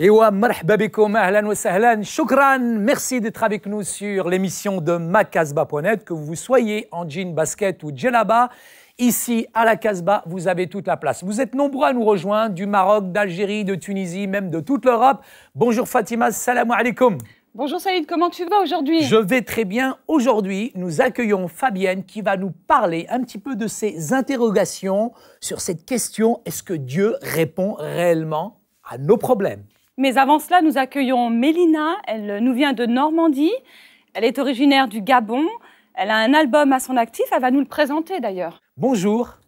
Ewa marhaba bikoum, ahlan wa sahlan, shukran, merci d'être avec nous sur l'émission de makasba.net, que vous soyez en jean, basket ou djellaba. Ici, à la Casbah, vous avez toute la place. Vous êtes nombreux à nous rejoindre, du Maroc, d'Algérie, de Tunisie, même de toute l'Europe. Bonjour Fatima, salam alaikum. Bonjour Saïd, comment tu vas aujourd'hui? Je vais très bien. Aujourd'hui, nous accueillons Fabienne qui va nous parler un petit peu de ses interrogations sur cette question, est-ce que Dieu répond réellement à nos problèmes? Mais avant cela, nous accueillons Mélina, elle nous vient de Normandie, elle est originaire du Gabon, elle a un album à son actif, elle va nous le présenter d'ailleurs. Bonjour.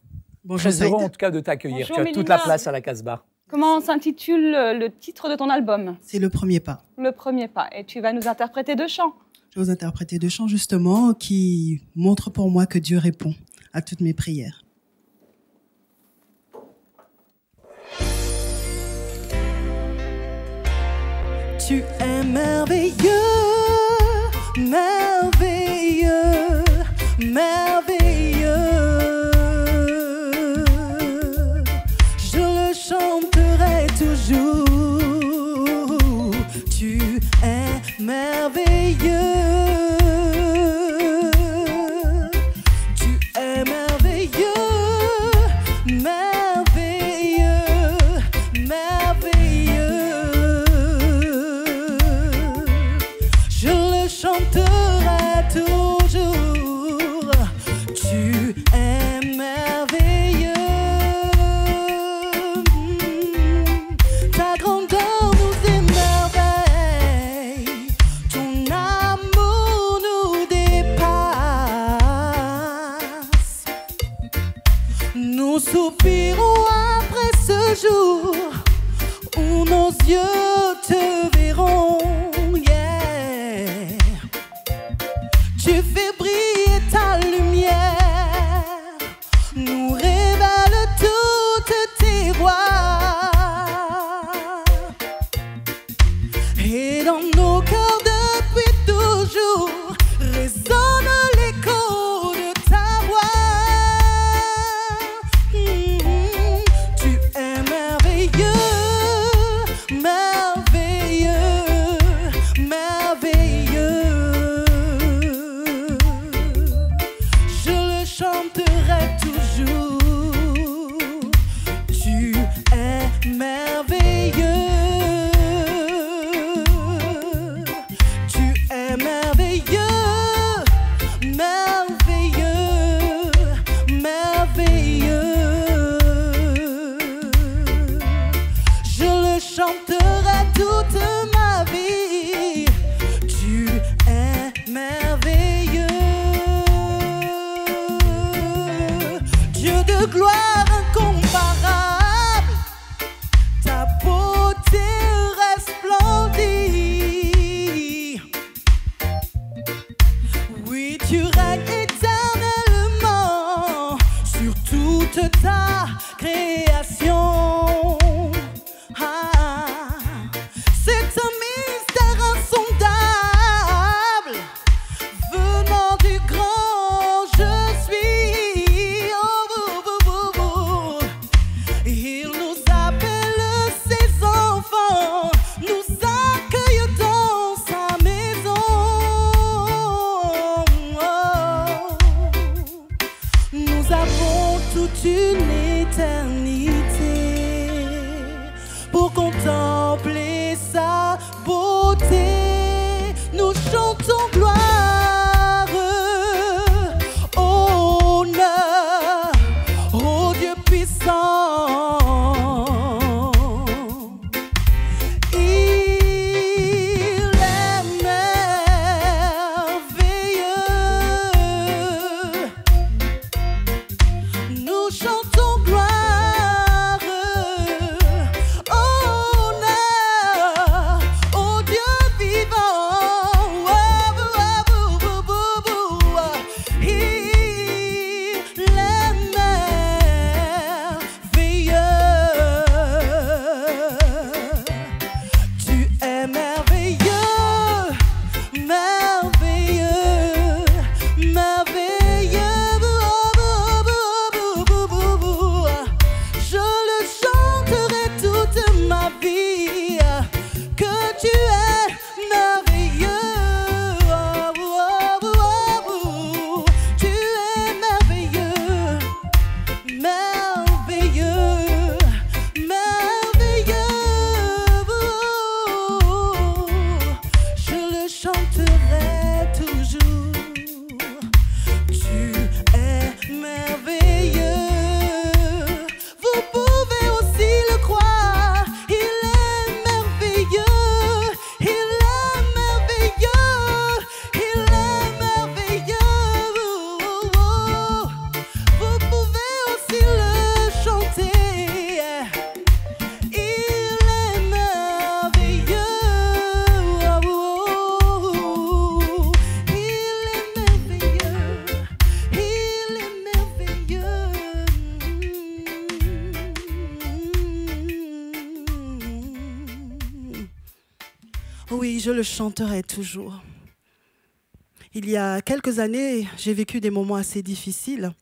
Bonjour Très heureux en tout cas de t'accueillir, tu as toute la place à la Casbah. Comment s'intitule le titre de ton album? C'est Le Premier Pas. Le Premier Pas, et tu vas nous interpréter deux chants. Je vais vous interpréter deux chants justement qui montrent pour moi que Dieu répond à toutes mes prières. Tu es merveilleux, merveilleux, merveilleux. Je le chanterai toujours. Tu es merveilleux. Tu es merveilleux, merveilleux, merveilleux. Je le chanterai toujours. Tu es merveilleux. Ta grandeur nous émerveille. Ton amour nous dépasse. Nous soupirons après ce jour où nos yeux te verront. Tu fais briller ta lumière, nous révèle toutes tes voies. Et dans nos cœurs depuis toujours résonne l'écho de ta voix. Tu es merveilleux, merveilleux, merveilleux. Je le chanterai toujours. Tu es merveilleux. Tu es merveilleux, merveilleux, merveilleux. Je le chanterai toute ma vie. Tu es merveilleux. Dieu de gloire incomparable, ta beauté resplendit. Oui, tu règnes éternellement sur toute ta création. Ah, c'est un mystère insondable venant du grand je suis. Oh, il nous appelle ses enfants, nous accueille dans sa maison. Nous avons toute une éternité pour contempler sa beauté. Nous chantons gloire, honneur au Dieu puissant. Il est merveilleux. Nous chantons gloire, honneur au Dieu Oui, je le chanterai toujours. Il y a quelques années, j'ai vécu des moments assez difficiles,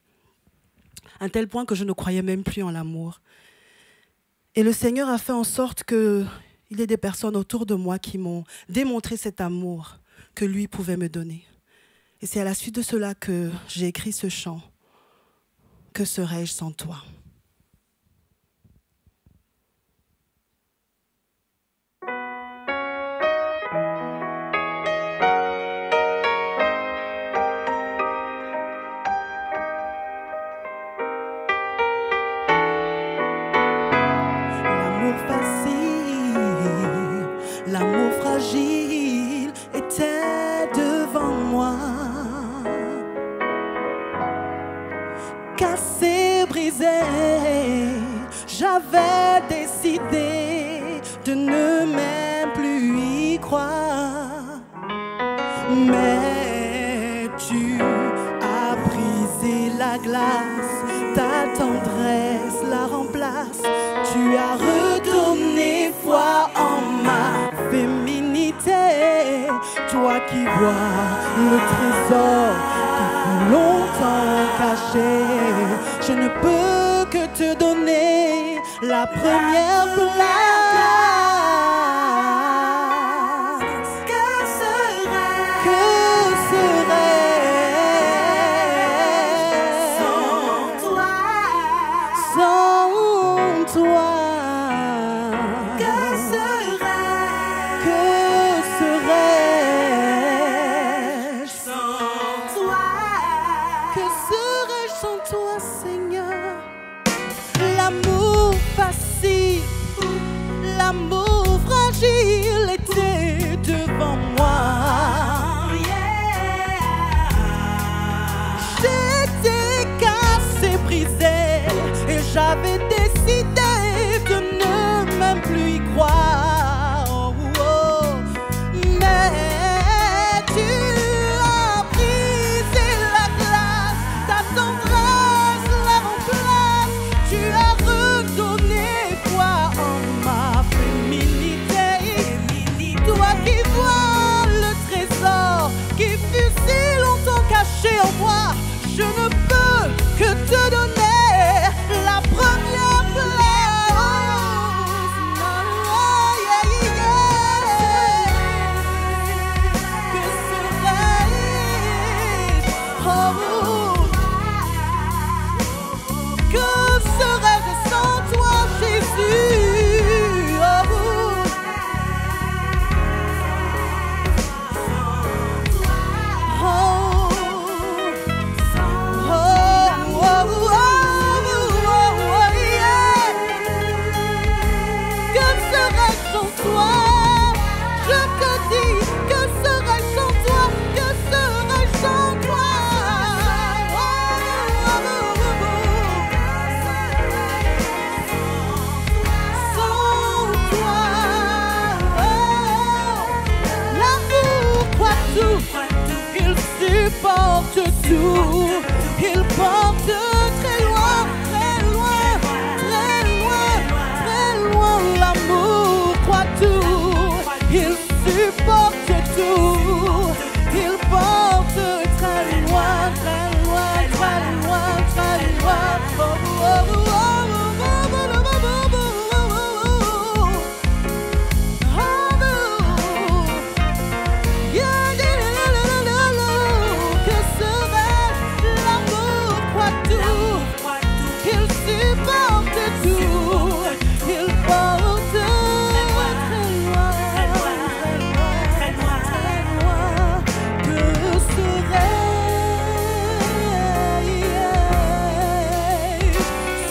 à un tel point que je ne croyais même plus en l'amour. Et le Seigneur a fait en sorte qu'il y ait des personnes autour de moi qui m'ont démontré cet amour que lui pouvait me donner. Et c'est à la suite de cela que j'ai écrit ce chant. Que serais-je sans toi ? L'amour facile, l'amour fragile était devant moi. Cassé, brisé, j'avais décidé de ne même plus y croire. Mais tu as brisé la glace, ta tendresse la remplace. Tu as redonné foi en ma féminité. Toi qui vois le trésor qui fut longtemps caché, je ne peux que te donner la première place. Que serait-je sans toi? Sans toi. Que serais-je sans toi? Que serais-je sans toi, Seigneur? L'amour facile, l'amour fragile était devant moi. J'étais cassé, brisé, et j'avais décidé de ne même plus y croire. Oh, oh. Mais tu as brisé la glace, ta tendresse la remplace. Tu as redonné foi en ma féminité. Toi qui vois le trésor qui fut si longtemps caché en moi, je ne peux que te donner la première place. Oh, yeah, yeah. Que serais-je? Oh, que serais-je sans toi, Jésus? Oh, que serais-je sans toi? Je te dis, que serais-je sans toi? Que serais-je sans toi? Sans toi. L'amour croit tout, il supporte tout, il porte très loin, très loin, très loin, très loin. L'amour croit tout, il supporte tout, il porte très loin, très loin, très loin, très loin. Oh, oh, oh, oh, oh, oh, oh, oh, oh. Yeah, yeah, yeah, yeah, yeah, yeah. Que serait-je? L'amour croit tout, il supporte tout, il porte très loin, très loin, très loin, très loin. Que serais-je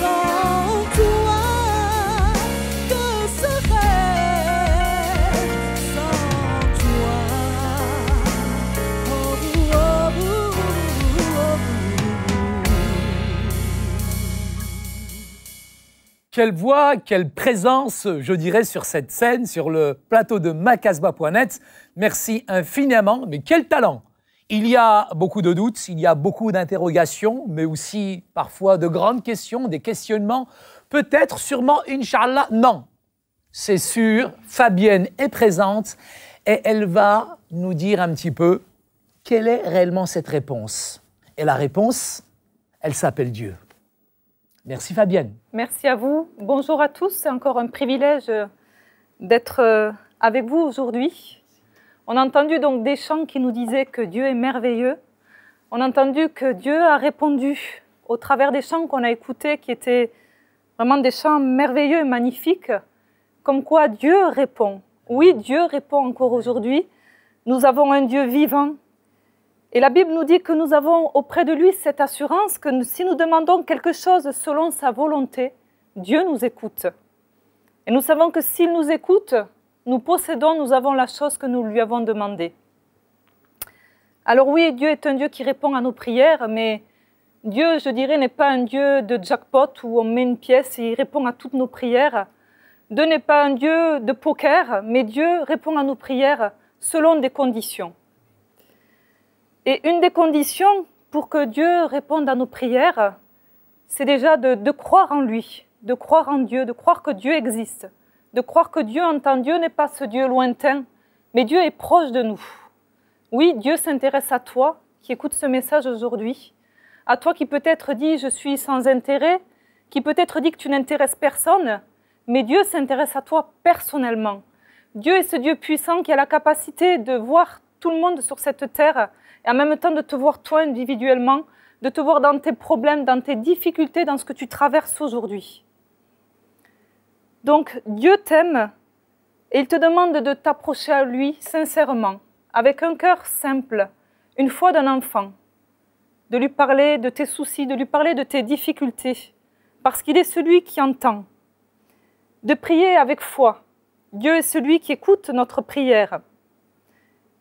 sans toi? Que serais-je sans toi? Oh, oh, oh, oh. Quelle voix, quelle présence, je dirais, sur cette scène, sur le plateau de macasbah.net. Merci infiniment, mais quel talent! Il y a beaucoup de doutes, il y a beaucoup d'interrogations, mais aussi parfois de grandes questions, des questionnements. Peut-être, sûrement, Inch'Allah, non. C'est sûr, Fabienne est présente Et elle va nous dire un petit peu quelle est réellement cette réponse. Et la réponse, elle s'appelle Dieu. Merci Fabienne. Merci à vous. Bonjour à tous. C'est encore un privilège d'être avec vous aujourd'hui. On a entendu donc des chants qui nous disaient que Dieu est merveilleux. On a entendu que Dieu a répondu au travers des chants qu'on a écoutés, qui étaient vraiment des chants merveilleux et magnifiques, comme quoi Dieu répond. Oui, Dieu répond encore aujourd'hui. Nous avons un Dieu vivant. Et la Bible nous dit que nous avons auprès de lui cette assurance que si nous demandons quelque chose selon sa volonté, Dieu nous écoute. Et nous savons que s'il nous écoute, nous possédons, nous avons la chose que nous lui avons demandée. Alors oui, Dieu est un Dieu qui répond à nos prières, mais Dieu, je dirais, n'est pas un Dieu de jackpot où on met une pièce et il répond à toutes nos prières. Dieu n'est pas un Dieu de poker, mais Dieu répond à nos prières selon des conditions. Et une des conditions pour que Dieu réponde à nos prières, c'est déjà de croire en lui, de croire en Dieu, de croire que Dieu existe, de croire que Dieu entend. Dieu n'est pas ce Dieu lointain, mais Dieu est proche de nous. Oui, Dieu s'intéresse à toi qui écoutes ce message aujourd'hui, à toi qui peut-être dit « je suis sans intérêt », qui peut-être dit que tu n'intéresses personne, mais Dieu s'intéresse à toi personnellement. Dieu est ce Dieu puissant qui a la capacité de voir tout le monde sur cette terre et en même temps de te voir toi individuellement, de te voir dans tes problèmes, dans tes difficultés, dans ce que tu traverses aujourd'hui. Donc, Dieu t'aime et il te demande de t'approcher à lui sincèrement, avec un cœur simple, une foi d'un enfant, de lui parler de tes soucis, de lui parler de tes difficultés, parce qu'il est celui qui entend. De prier avec foi. Dieu est celui qui écoute notre prière.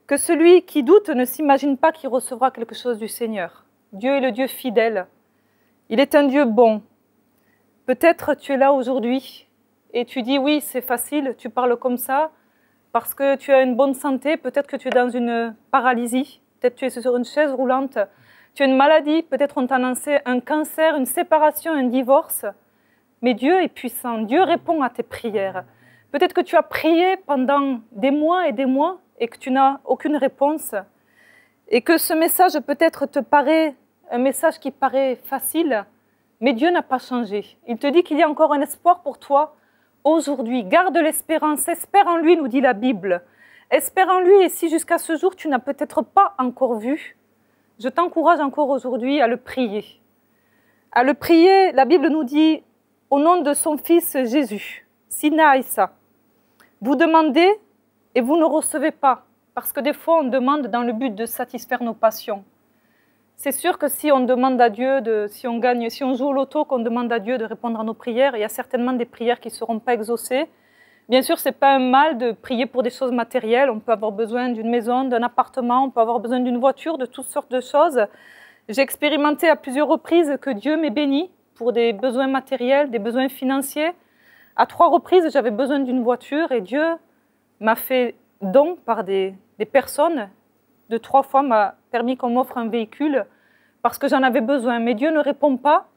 Que celui qui doute ne s'imagine pas qu'il recevra quelque chose du Seigneur. Dieu est le Dieu fidèle. Il est un Dieu bon. Peut-être tu es là aujourd'hui et tu dis oui, c'est facile, tu parles comme ça parce que tu as une bonne santé, peut-être que tu es dans une paralysie, peut-être que tu es sur une chaise roulante, tu as une maladie, peut-être on t'a annoncé un cancer, une séparation, un divorce. Mais Dieu est puissant, Dieu répond à tes prières. Peut-être que tu as prié pendant des mois et que tu n'as aucune réponse et que ce message peut-être te paraît un message qui paraît facile, mais Dieu n'a pas changé. Il te dit qu'il y a encore un espoir pour toi aujourd'hui. Garde l'espérance, espère en lui, nous dit la Bible. Espère en lui et si jusqu'à ce jour tu n'as peut-être pas encore vu, je t'encourage encore aujourd'hui à le prier. À le prier, la Bible nous dit au nom de son Fils Jésus, Sina Issa. Vous demandez et vous ne recevez pas, parce que des fois on demande dans le but de satisfaire nos passions. C'est sûr que si on demande à Dieu, si on joue au loto, qu'on demande à Dieu de répondre à nos prières, il y a certainement des prières qui ne seront pas exaucées. Bien sûr, ce n'est pas un mal de prier pour des choses matérielles. On peut avoir besoin d'une maison, d'un appartement, on peut avoir besoin d'une voiture, de toutes sortes de choses. J'ai expérimenté à plusieurs reprises que Dieu m'ait béni pour des besoins matériels, des besoins financiers. À 3 reprises, j'avais besoin d'une voiture et Dieu m'a fait don par des personnes. 2-3 fois m'a permis qu'on m'offre un véhicule parce que j'en avais besoin. Mais Dieu ne répond pas,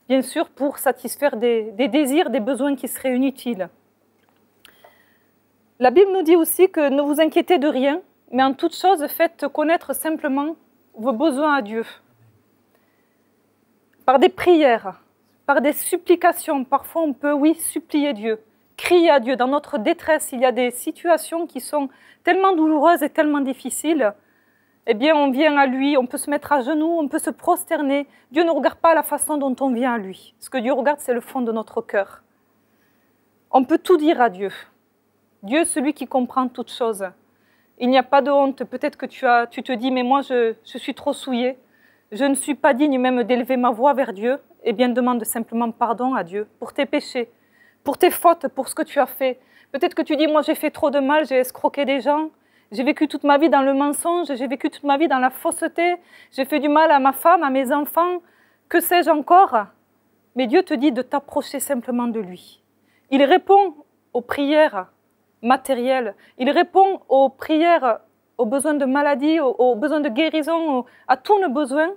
bien sûr, pour satisfaire des désirs, des besoins qui seraient inutiles. La Bible nous dit aussi que ne vous inquiétez de rien, mais en toute chose, faites connaître simplement vos besoins à Dieu. Par des prières, par des supplications. Parfois, on peut, oui, supplier Dieu, crier à Dieu. Dans notre détresse, il y a des situations qui sont tellement douloureuses et tellement difficiles. Eh bien, on vient à lui, on peut se mettre à genoux, on peut se prosterner. Dieu ne regarde pas la façon dont on vient à lui. Ce que Dieu regarde, c'est le fond de notre cœur. On peut tout dire à Dieu. Dieu est celui qui comprend toutes choses. Il n'y a pas de honte. Peut-être que tu te dis, mais moi, je suis trop souillé. Je ne suis pas digne même d'élever ma voix vers Dieu. Eh bien, demande simplement pardon à Dieu pour tes péchés, pour tes fautes, pour ce que tu as fait. Peut-être que tu dis, moi, j'ai fait trop de mal, j'ai escroqué des gens. J'ai vécu toute ma vie dans le mensonge, j'ai vécu toute ma vie dans la fausseté, j'ai fait du mal à ma femme, à mes enfants, que sais-je encore? Mais Dieu te dit de t'approcher simplement de lui. Il répond aux prières matérielles, il répond aux prières, aux besoins de maladie, aux besoins de guérison, à tous nos besoins.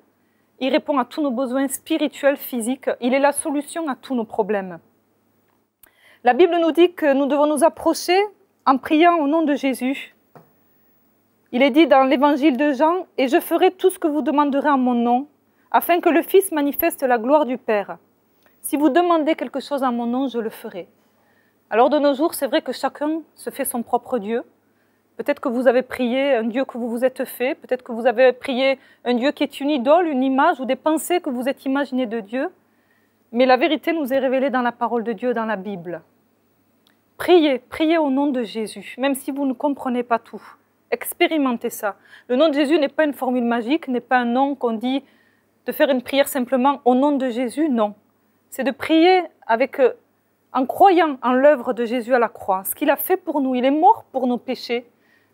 Il répond à tous nos besoins spirituels, physiques. Il est la solution à tous nos problèmes. La Bible nous dit que nous devons nous approcher en priant au nom de Jésus. Il est dit dans l'évangile de Jean, « Et je ferai tout ce que vous demanderez en mon nom, afin que le Fils manifeste la gloire du Père. Si vous demandez quelque chose en mon nom, je le ferai. » Alors de nos jours, c'est vrai que chacun se fait son propre Dieu. Peut-être que vous avez prié un Dieu que vous vous êtes fait, peut-être que vous avez prié un Dieu qui est une idole, une image ou des pensées que vous êtes imaginées de Dieu. Mais la vérité nous est révélée dans la parole de Dieu, dans la Bible. Priez, priez au nom de Jésus, même si vous ne comprenez pas tout. Expérimentez ça. Le nom de Jésus n'est pas une formule magique, n'est pas un nom qu'on dit de faire une prière simplement au nom de Jésus, non. C'est de prier en croyant en l'œuvre de Jésus à la croix, ce qu'il a fait pour nous. Il est mort pour nos péchés.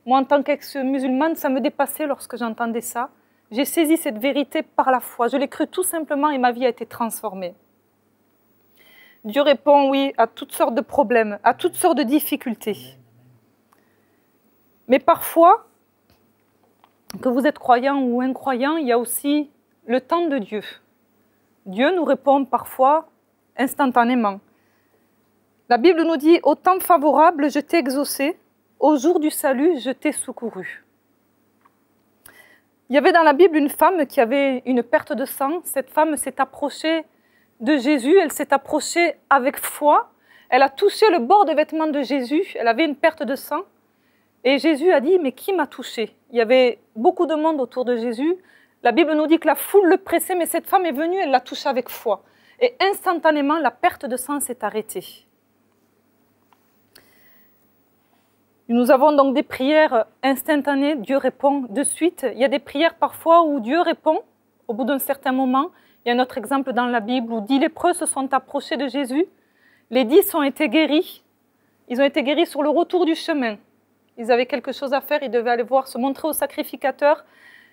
Moi, en tant qu'ex-musulmane, ça me dépassait lorsque j'entendais ça. J'ai saisi cette vérité par la foi. Je l'ai cru tout simplement et ma vie a été transformée. Dieu répond, oui, à toutes sortes de problèmes, à toutes sortes de difficultés. Mais parfois, que vous êtes croyant ou incroyant, il y a aussi le temps de Dieu. Dieu nous répond parfois instantanément. La Bible nous dit « Au temps favorable, je t'ai exaucé, au jour du salut, je t'ai secouru. » Il y avait dans la Bible une femme qui avait une perte de sang. Cette femme s'est approchée de Jésus, elle s'est approchée avec foi. Elle a touché le bord de vêtement de Jésus, elle avait une perte de sang. Et Jésus a dit « Mais qui m'a touché ?» Il y avait beaucoup de monde autour de Jésus. La Bible nous dit que la foule le pressait, mais cette femme est venue, elle l'a touché avec foi. Et instantanément, la perte de sang s'est arrêtée. Nous avons donc des prières instantanées, Dieu répond de suite. Il y a des prières parfois où Dieu répond au bout d'un certain moment. Il y a un autre exemple dans la Bible où 10 lépreux se sont approchés de Jésus. Les 10 ont été guéris. Ils ont été guéris sur le retour du chemin. Ils avaient quelque chose à faire, ils devaient aller voir, se montrer au sacrificateur.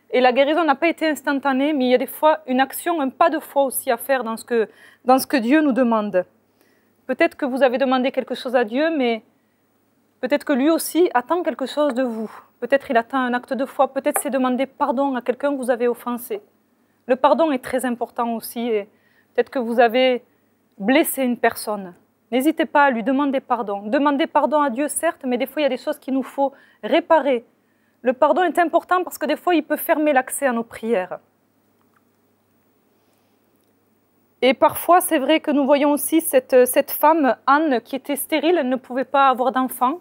Et la guérison n'a pas été instantanée, mais il y a des fois une action, un pas de foi aussi à faire dans ce que Dieu nous demande. Peut-être que vous avez demandé quelque chose à Dieu, mais peut-être que lui aussi attend quelque chose de vous. Peut-être il attend un acte de foi, peut-être c'est demander pardon à quelqu'un que vous avez offensé. Le pardon est très important aussi, et peut-être que vous avez blessé une personne. N'hésitez pas à lui demander pardon. Demandez pardon à Dieu, certes, mais des fois, il y a des choses qu'il nous faut réparer. Le pardon est important parce que des fois, il peut fermer l'accès à nos prières. Et parfois, c'est vrai que nous voyons aussi cette femme, Anne, qui était stérile, elle ne pouvait pas avoir d'enfant.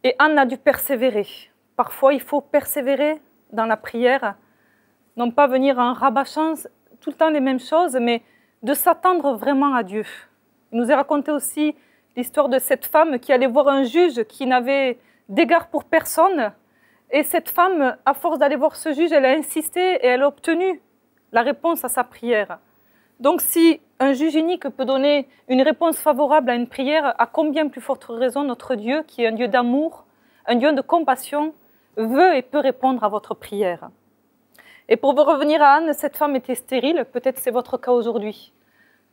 Et Anne a dû persévérer. Parfois, il faut persévérer dans la prière, non pas venir en rabâchant tout le temps les mêmes choses, mais de s'attendre vraiment à Dieu. Il nous est raconté aussi l'histoire de cette femme qui allait voir un juge qui n'avait d'égard pour personne. Et cette femme, à force d'aller voir ce juge, elle a insisté et elle a obtenu la réponse à sa prière. Donc si un juge unique peut donner une réponse favorable à une prière, à combien plus forte raison notre Dieu, qui est un Dieu d'amour, un Dieu de compassion, veut et peut répondre à votre prière. Et pour revenir à Anne, cette femme était stérile, peut-être c'est votre cas aujourd'hui.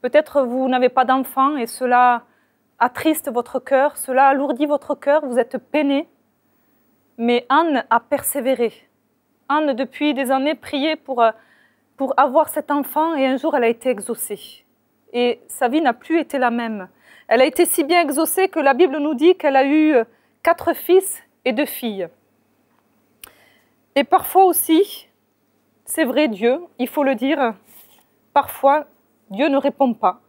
Peut-être vous n'avez pas d'enfant et cela attriste votre cœur, cela alourdit votre cœur, vous êtes peiné. Mais Anne a persévéré. Anne, depuis des années, priait pour avoir cet enfant et un jour, elle a été exaucée. Et sa vie n'a plus été la même. Elle a été si bien exaucée que la Bible nous dit qu'elle a eu 4 fils et 2 filles. Et parfois aussi, c'est vrai, Dieu, il faut le dire, parfois, Dieu ne répond pas.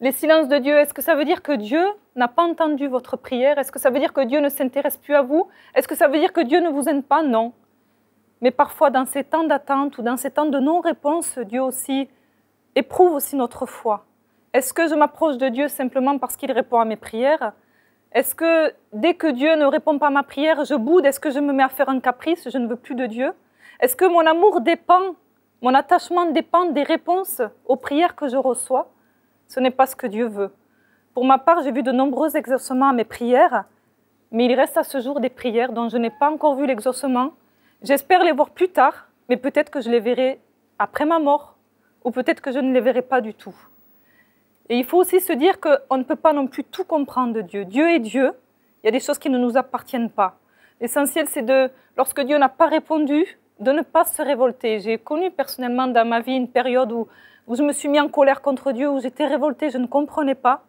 Les silences de Dieu, est-ce que ça veut dire que Dieu n'a pas entendu votre prière? Est-ce que ça veut dire que Dieu ne s'intéresse plus à vous? Est-ce que ça veut dire que Dieu ne vous aime pas? Non. Mais parfois, dans ces temps d'attente ou dans ces temps de non-réponse, Dieu aussi éprouve aussi notre foi. Est-ce que je m'approche de Dieu simplement parce qu'il répond à mes prières? Est-ce que dès que Dieu ne répond pas à ma prière, je boude? Est-ce que je me mets à faire un caprice? Je ne veux plus de Dieu? Est-ce que mon amour dépend, mon attachement dépend des réponses aux prières que je reçois? Ce n'est pas ce que Dieu veut. Pour ma part, j'ai vu de nombreux exaucements à mes prières, mais il reste à ce jour des prières dont je n'ai pas encore vu l'exaucement. J'espère les voir plus tard, mais peut-être que je les verrai après ma mort, ou peut-être que je ne les verrai pas du tout. Et il faut aussi se dire qu'on ne peut pas non plus tout comprendre de Dieu. Dieu est Dieu, il y a des choses qui ne nous appartiennent pas. L'essentiel, c'est lorsque Dieu n'a pas répondu, de ne pas se révolter. J'ai connu personnellement dans ma vie une période où je me suis mis en colère contre Dieu, où j'étais révoltée, je ne comprenais pas.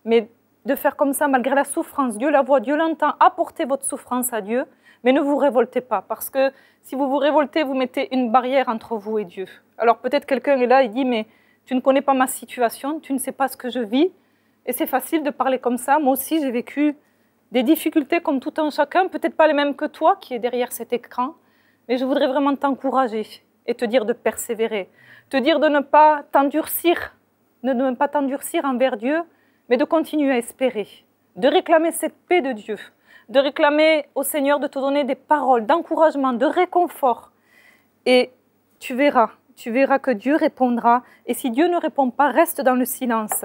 Mais de faire comme ça malgré la souffrance. Dieu la voit, Dieu l'entend. Apportez votre souffrance à Dieu, mais ne vous révoltez pas. Parce que si vous vous révoltez, vous mettez une barrière entre vous et Dieu. Alors peut-être quelqu'un est là et dit, mais tu ne connais pas ma situation, tu ne sais pas ce que je vis. Et c'est facile de parler comme ça. Moi aussi, j'ai vécu des difficultés comme tout un chacun, peut-être pas les mêmes que toi qui est derrière cet écran. Mais je voudrais vraiment t'encourager et te dire de persévérer. Te dire de ne pas t'endurcir, de ne pas t'endurcir envers Dieu, mais de continuer à espérer, de réclamer cette paix de Dieu, de réclamer au Seigneur de te donner des paroles d'encouragement, de réconfort. Et tu verras que Dieu répondra. Et si Dieu ne répond pas, reste dans le silence.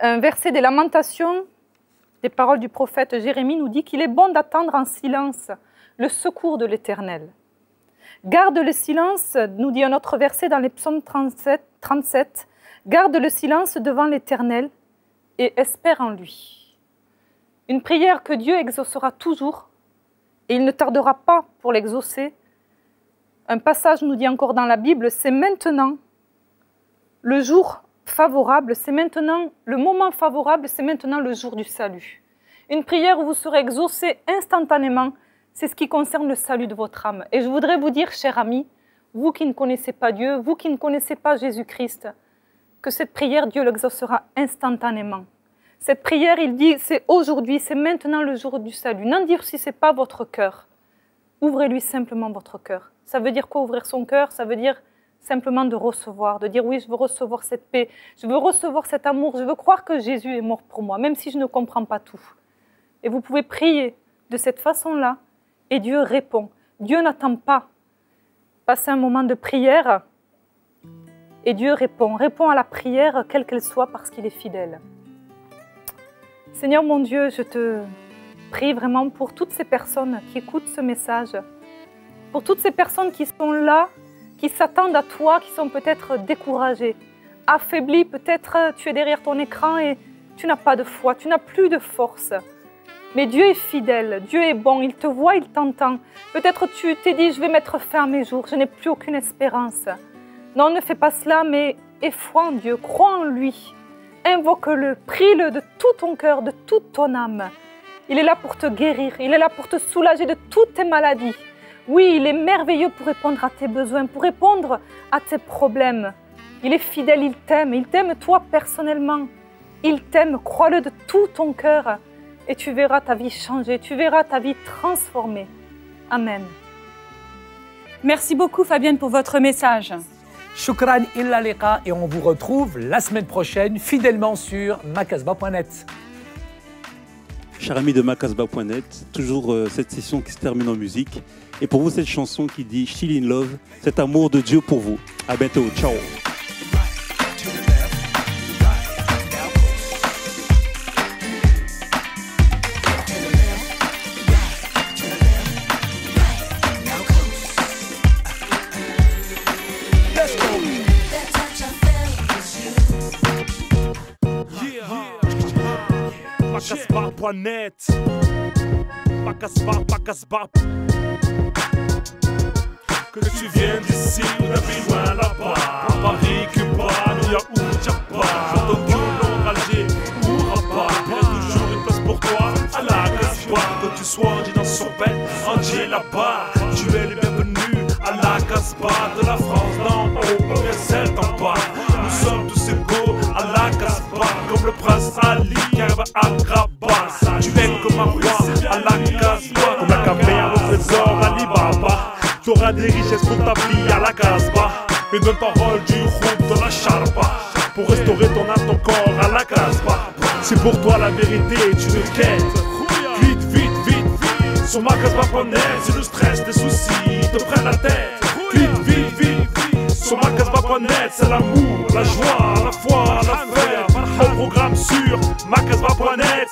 Un verset des Lamentations, des paroles du prophète Jérémie nous dit qu'il est bon d'attendre en silence le secours de l'Éternel. Garde le silence, nous dit un autre verset dans les psaumes 37, garde le silence devant l'Éternel et espère en lui. Une prière que Dieu exaucera toujours et il ne tardera pas pour l'exaucer. Un passage nous dit encore dans la Bible, c'est maintenant le jour favorable, c'est maintenant le moment favorable, c'est maintenant le jour du salut. Une prière où vous serez exaucé instantanément, c'est ce qui concerne le salut de votre âme. Et je voudrais vous dire, chers amis, vous qui ne connaissez pas Dieu, vous qui ne connaissez pas Jésus-Christ, que cette prière, Dieu l'exaucera instantanément. Cette prière, il dit, c'est aujourd'hui, c'est maintenant le jour du salut. N'endurcissez pas votre cœur. Ouvrez-lui simplement votre cœur. Ça veut dire quoi, ouvrir son cœur? Ça veut dire simplement de recevoir, de dire oui, je veux recevoir cette paix, je veux recevoir cet amour, je veux croire que Jésus est mort pour moi, même si je ne comprends pas tout. Et vous pouvez prier de cette façon-là, et Dieu répond. Dieu n'attend pas. Passez un moment de prière, et Dieu répond à la prière, quelle qu'elle soit, parce qu'il est fidèle. Seigneur mon Dieu, je te prie vraiment pour toutes ces personnes qui écoutent ce message, pour toutes ces personnes qui sont là, qui s'attendent à toi, qui sont peut-être découragées, affaiblies, peut-être tu es derrière ton écran et tu n'as pas de foi, tu n'as plus de force. Mais Dieu est fidèle, Dieu est bon, il te voit, il t'entend. Peut-être tu t'es dit, je vais mettre fin à mes jours, je n'ai plus aucune espérance. Non, ne fais pas cela, mais aie foi en Dieu, crois en lui. Invoque-le, prie-le de tout ton cœur, de toute ton âme. Il est là pour te guérir, il est là pour te soulager de toutes tes maladies. Oui, il est merveilleux pour répondre à tes besoins, pour répondre à tes problèmes. Il est fidèle, il t'aime toi personnellement. Il t'aime, crois-le de tout ton cœur. Et tu verras ta vie changer, tu verras ta vie transformée. Amen. Merci beaucoup Fabienne pour votre message. Shukran illa liqa et on vous retrouve la semaine prochaine fidèlement sur makasba.net. Chers amis de makasba.net, toujours cette session qui se termine en musique. Et pour vous, cette chanson qui dit Still in Love, cet amour de Dieu pour vous. À bientôt, ciao. Makasba.net, Makasba. Que tu viennes d'ici ou d'un pays loin là-bas, à Paris, Cuba, New York ou Japan, j'entends tout l'enragé ou rabat. Il y a toujours une place pour toi à la Casbah. Que tu sois Angie dans son bête, Angie là-bas, tu es le bienvenu à la Casbah. De la France d'en haut, ou bien celle d'en bas. Nous sommes tous égaux à la Casbah, comme le prince Ali qui arrive à Agrabah. Tu es comme un roi à la Casbah, comme la caverne au trésor Ali Baba. Tu auras des richesses pour ta vie à la Casbah. Une bonne parole du groupe de la Sharpa pour restaurer ton âme, ton corps à la Casbah. Si pour toi la vérité est une quête, vite sur makasba.net. Si le stress, des soucis te prennent la tête, vite sur makasba.net. C'est l'amour, la joie, la foi, la fête. Un programme sur makasba.net.